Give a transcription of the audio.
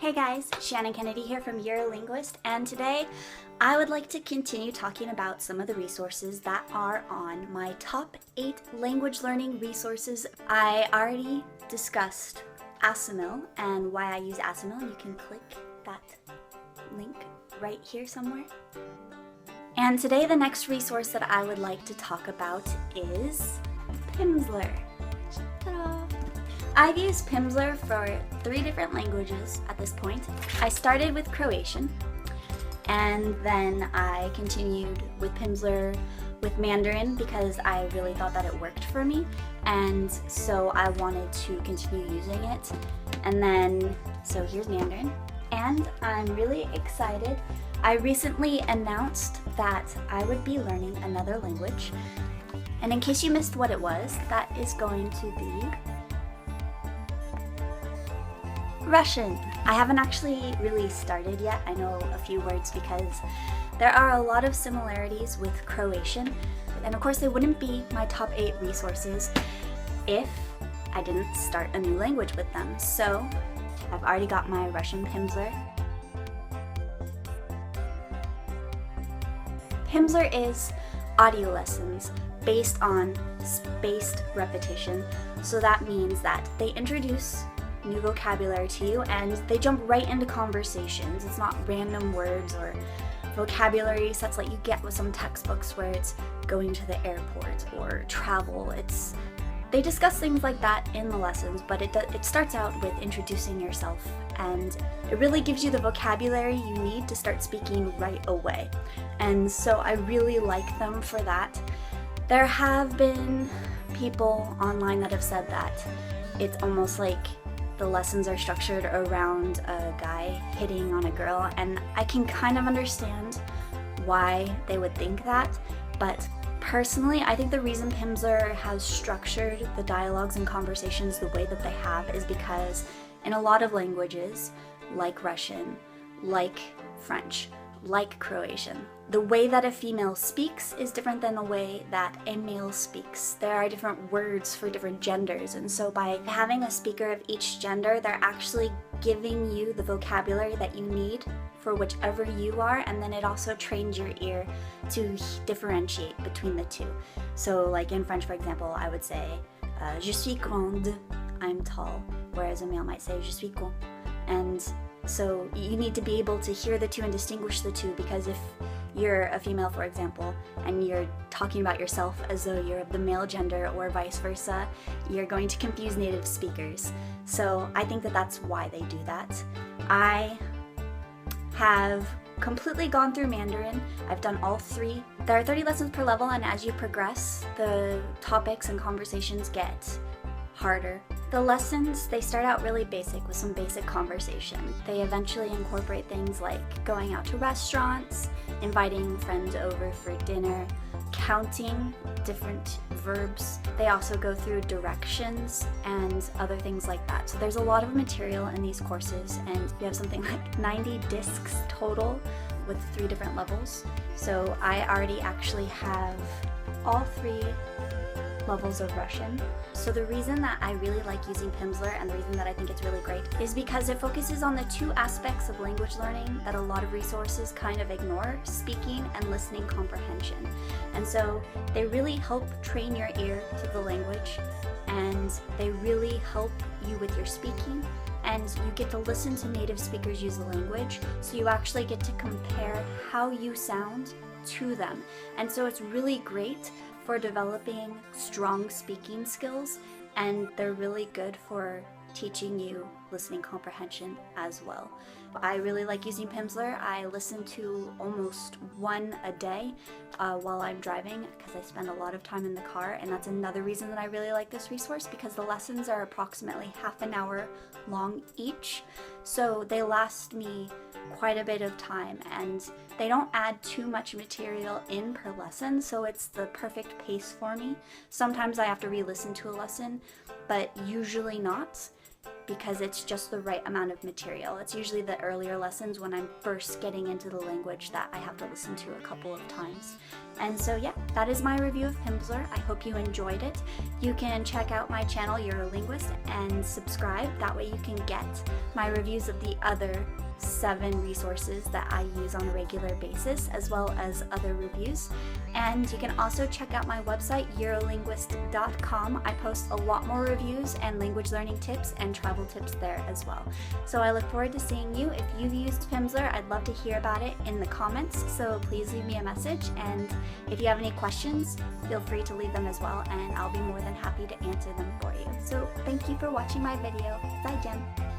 Hey guys, Shannon Kennedy here from You're a Linguist, and today I would like to continue talking about some of the resources that are on my top 8 language learning resources. I already discussed Asimil and why I use Asimil, and you can click that link right here somewhere. And today the next resource that I would like to talk about is Pimsleur. Ta-da! I've used Pimsleur for 3 different languages at this point. I started with Croatian, and then I continued with Pimsleur with Mandarin because I really thought that it worked for me, and so I wanted to continue using it. And then, so here's Mandarin, and I'm really excited. I recently announced that I would be learning another language, and in case you missed what it was, that is going to be Russian. I haven't actually really started yet. I know a few words because there are a lot of similarities with Croatian, and of course they wouldn't be my top 8 resources if I didn't start a new language with them. So I've already got my Russian Pimsleur. Pimsleur is audio lessons based on spaced repetition. So that means that they introduce new vocabulary to you and they jump right into conversations. It's not random words or vocabulary sets like you get with some textbooks where it's going to the airport or travel. They discuss things like that in the lessons, but it starts out with introducing yourself, and it really gives you the vocabulary you need to start speaking right away. And so I really like them for that. There have been people online that have said that it's almost like the lessons are structured around a guy hitting on a girl, and I can kind of understand why they would think that, but personally, I think the reason Pimsleur has structured the dialogues and conversations the way that they have is because in a lot of languages, like Russian, like French, like Croatian, the way that a female speaks is different than the way that a male speaks. There are different words for different genders, and so by having a speaker of each gender, they're actually giving you the vocabulary that you need for whichever you are, and then it also trains your ear to differentiate between the two. So like in French, for example, I would say, je suis grande, I'm tall, whereas a male might say, je suis con. And so you need to be able to hear the two and distinguish the two, because if you're a female, for example, and you're talking about yourself as though you're of the male gender or vice versa, you're going to confuse native speakers. So I think that that's why they do that. I have completely gone through Mandarin. I've done all 3. There are 30 lessons per level, and as you progress, the topics and conversations get harder. The lessons, they start out really basic with some basic conversation. They eventually incorporate things like going out to restaurants, inviting friends over for dinner, counting different verbs. They also go through directions and other things like that. So there's a lot of material in these courses, and we have something like 90 discs total with 3 different levels. So I already actually have all 3 levels of Russian. So the reason that I really like using Pimsleur, and the reason that I think it's really great, is because it focuses on the 2 aspects of language learning that a lot of resources kind of ignore: speaking and listening comprehension. And so they really help train your ear to the language, and they really help you with your speaking, and you get to listen to native speakers use the language, so you actually get to compare how you sound to them. And so it's really great for developing strong speaking skills, and they're really good for teaching you listening comprehension as well. I really like using Pimsleur. I listen to almost 1 a day while I'm driving, because I spend a lot of time in the car, and that's another reason that I really like this resource, because the lessons are approximately half an hour long each, so they last me quite a bit of time, and they don't add too much material in per lesson, so it's the perfect pace for me. Sometimes I have to re-listen to a lesson, but usually not. because it's just the right amount of material. It's usually the earlier lessons when I'm first getting into the language that I have to listen to a couple of times. And so yeah, that is my review of Pimsleur. I hope you enjoyed it. You can check out my channel, You're a Linguist, and subscribe. That way you can get my reviews of the other 7 resources that I use on a regular basis, as well as other reviews. And you can also check out my website, eurolinguist.com. I post a lot more reviews and language learning tips and travel tips there as well. So I look forward to seeing you. If you've used Pimsleur, I'd love to hear about it in the comments, so please leave me a message. And if you have any questions, feel free to leave them as well, and I'll be more than happy to answer them for you. So thank you for watching my video. Bye, Jen.